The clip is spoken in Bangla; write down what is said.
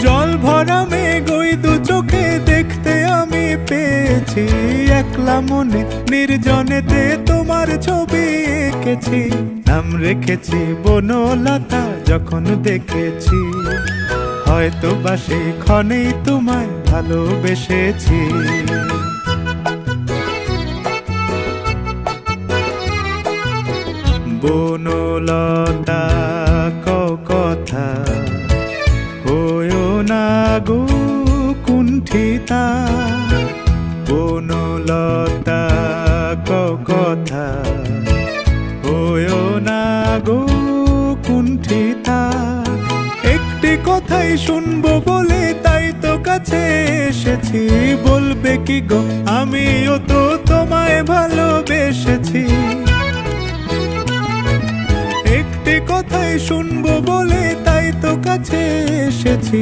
জল ভরা মেঘ ওই দু চোখে দেখতে আমি পেয়েছি, একলা মনে নির্জনেতে তোমার ছবি এঁকেছি। নাম রেখেছি বনলতা যখন দেখেছি, হয়তো বা সেই ক্ষণেই তোমায় ভালোবেসেছি। বনলতা কথা হয়ো না গো কুণ্ঠিতা, বনলতা কথা হয়ো না গো কুণ্ঠিতা। একটি কথাই শুনবো বলে তাই তো কাছে এসেছি, বলবে কি গো আমিও তো তোমায় ভালোবেসেছি। একটি কথাই শুনবো বলে তাই তো কাছে এসেছি,